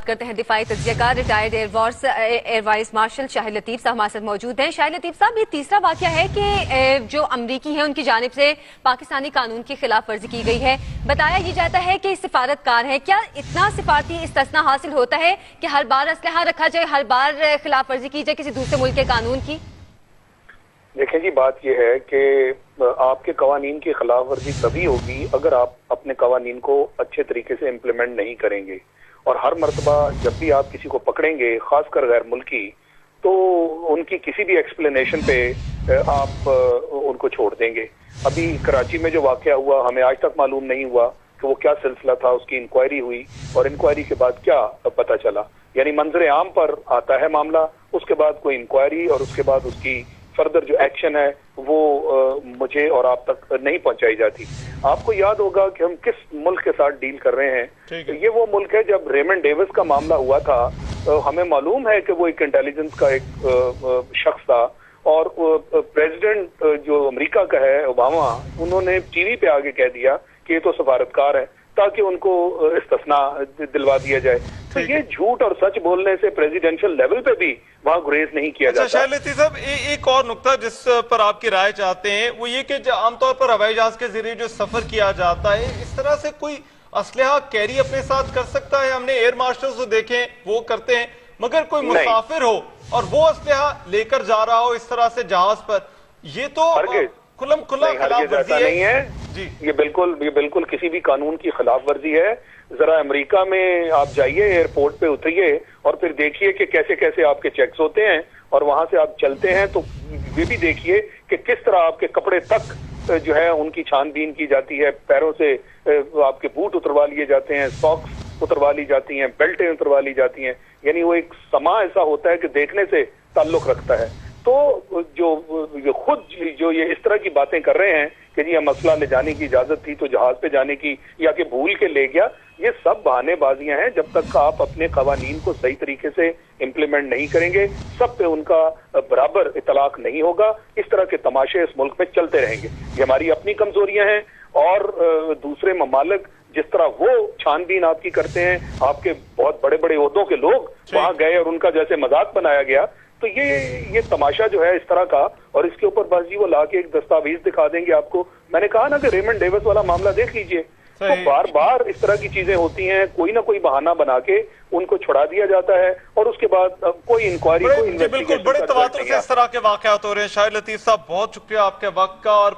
کرتے ہیں دفاعی تجزیہ کار ریٹائرڈ ایئر وائس مارشل شاہد لطیف صاحب ہمارے ساتھ موجود ہیں۔ شاہد لطیف صاحب، یہ تیسرا واقعہ ہے کہ جو امریکی ہیں ان کی جانب سے پاکستانی قانون کی خلاف ورزی کی گئی ہے۔ بتایا یہ جاتا ہے کہ سفارتکار ہیں، کیا اتنا سفارتی استثناء حاصل ہوتا ہے کہ ہر بار اسلحہ رکھا جائے، ہر بار خلاف ورزی کی جائے کسی دوسرے ملک کے قانون کی؟ دیکھیں جی، بات یہ ہے کہ آپ کے قوانین کی خلاف ورزی تبھی ہوگی اگر آپ اپنے قوانین کو اچھے طریقے سے امپلیمنٹ نہیں کریں گے، اور ہر مرتبہ جب بھی آپ کسی کو پکڑیں گے، خاص کر غیر ملکی، تو ان کی کسی بھی ایکسپلینیشن پہ آپ ان کو چھوڑ دیں گے۔ ابھی کراچی میں جو واقعہ ہوا، ہمیں آج تک معلوم نہیں ہوا کہ وہ کیا سلسلہ تھا، اس کی انکوائری ہوئی اور انکوائری کے بعد کیا پتہ چلا۔ یعنی منظر عام پر آتا ہے معاملہ، اس کے بعد کوئی انکوائری اور اس کے بعد اس کی فردر جو ایکشن ہے وہ مجھے اور آپ تک نہیں پہنچائی جاتی۔ آپ کو یاد ہوگا کہ ہم کس ملک کے ساتھ ڈیل کر رہے ہیں۔ یہ وہ ملک ہے جب ریمنڈ ڈیوس کا معاملہ ہوا تھا، ہمیں معلوم ہے کہ وہ ایک انٹیلیجنس کا ایک شخص تھا، اور پریزیڈنٹ جو امریکہ کا ہے اوباما، انہوں نے ٹی وی پہ آگے کہہ دیا کہ یہ تو سفارتکار ہے، تاکہ ان کو استثناء دلوا دیا جائے۔ تو یہ جھوٹ اور سچ بولنے سے پریزیڈینشل لیول پہ بھی وہاں گریز نہیں کیا جاتا۔ شاہد لطیف صاحب، ایک اور نقطہ جس پر آپ کی رائے چاہتے ہیں وہ یہ کہ عام طور پر ہوائی جہاز کے ذریعے جو سفر کیا جاتا ہے، اس طرح سے کوئی اسلحہ کیری اپنے ساتھ کر سکتا ہے؟ ہم نے ایئر مارشلز کو دیکھیں، وہ کرتے ہیں، مگر کوئی مسافر ہو اور وہ اسلحہ لے کر جا رہا ہو اس طرح سے جہاز پر، یہ تو کھلم کھلا خلاف ورزی نہیں ہے جی۔ یہ بالکل کسی بھی قانون کی خلاف ورزی ہے۔ ذرا امریکہ میں آپ جائیے، ایئرپورٹ پہ اتریے اور پھر دیکھیے کہ کیسے کیسے آپ کے چیکس ہوتے ہیں، اور وہاں سے آپ چلتے ہیں تو یہ بھی دیکھیے کہ کس طرح آپ کے کپڑے تک جو ہے ان کی چھان بین کی جاتی ہے، پیروں سے آپ کے بوٹ اتروا لیے جاتے ہیں، ساکس اتروا لی جاتی ہیں، بیلٹیں اتروا لی جاتی ہیں۔ یعنی وہ ایک سما ایسا ہوتا ہے کہ دیکھنے سے تعلق رکھتا ہے۔ تو جو خود جو یہ اس طرح کی باتیں کر رہے ہیں کہ جی ہم اسلحہ لے جانے کی اجازت تھی تو جہاز پہ جانے کی، یا کہ بھول کے لے گیا، یہ سب بہانے بازیاں ہیں۔ جب تک آپ اپنے قوانین کو صحیح طریقے سے امپلیمنٹ نہیں کریں گے، سب پہ ان کا برابر اطلاق نہیں ہوگا، اس طرح کے تماشے اس ملک میں چلتے رہیں گے۔ یہ ہماری اپنی کمزوریاں ہیں، اور دوسرے ممالک جس طرح وہ چھان بین آپ کی کرتے ہیں، آپ کے بہت بڑے بڑے عہدوں کے لوگ وہاں گئے اور ان کا جیسے مذاق بنایا گیا، تو یہ تماشا جو ہے اس طرح کا، اور اس کے اوپر بس جی وہ لا کے ایک دستاویز دکھا دیں گے آپ کو۔ میں نے کہا نا کہ ریمنڈ ڈیوس والا معاملہ دیکھ لیجئے، تو بار بار اس طرح کی چیزیں ہوتی ہیں، کوئی نہ کوئی بہانہ بنا کے ان کو چھڑا دیا جاتا ہے، اور اس کے بعد کوئی انکوائری کوئی بالکل بڑے تواتر سے اس طرح کے واقعات ہو رہے ہیں۔ شاہد لطیف صاحب، بہت شکریہ آپ کے وقت کا، اور